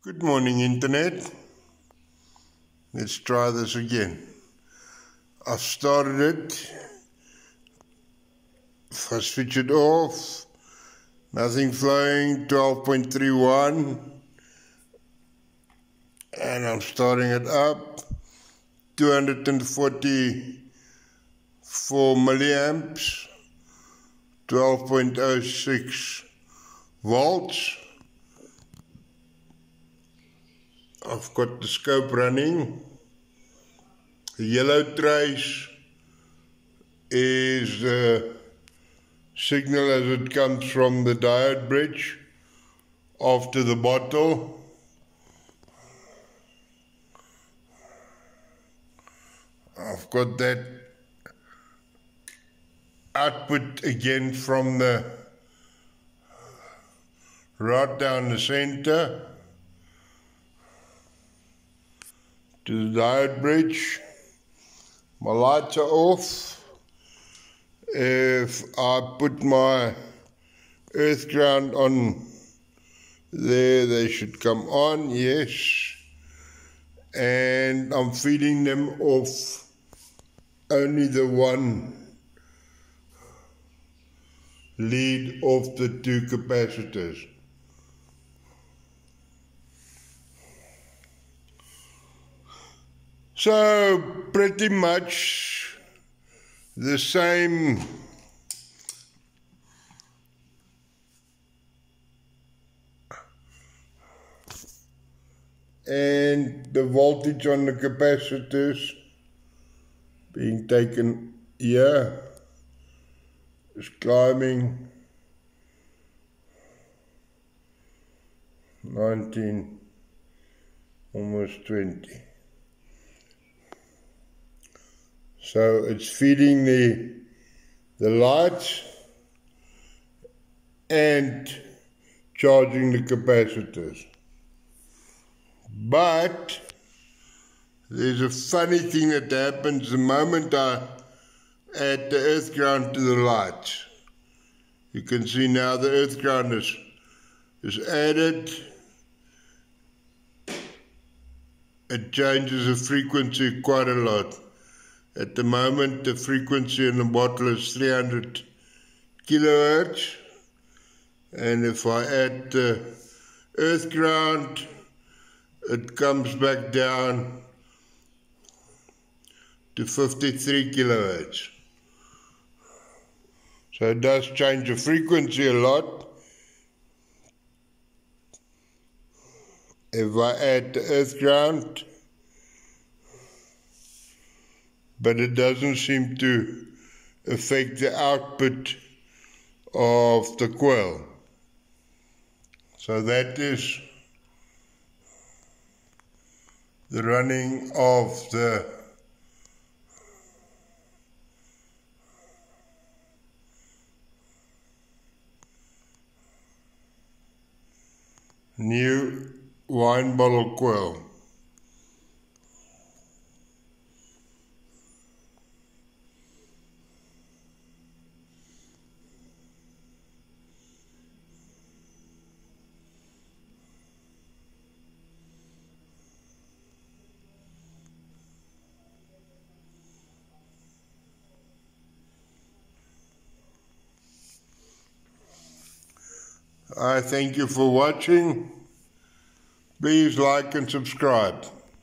Good morning, Internet. Let's try this again. I've started it. If I switch it off, nothing flowing, 12.31. And I'm starting it up, 244 milliamps, 12.06 volts. I've got the scope running. The yellow trace is the signal as it comes from the diode bridge after the bottle. I've got that output again from the rod down the center to the diode bridge. My lights are off. If I put my earth ground on there, they should come on, yes. And I'm feeding them off only the one lead of the two capacitors. So pretty much the same and the voltage on the capacitors being taken here is climbing 19, almost 20. So it's feeding the lights and charging the capacitors. But there's a funny thing that happens the moment I add the earth ground to the lights. You can see now the earth ground is added. It changes the frequency quite a lot. At the moment, the frequency in the bottle is 300 kilohertz. And if I add the earth ground, it comes back down to 53 kilohertz. So it does change the frequency a lot. If I add the earth ground, but it doesn't seem to affect the output of the coil. So that is the running of the new wine bottle coil. I thank you for watching. Please like and subscribe.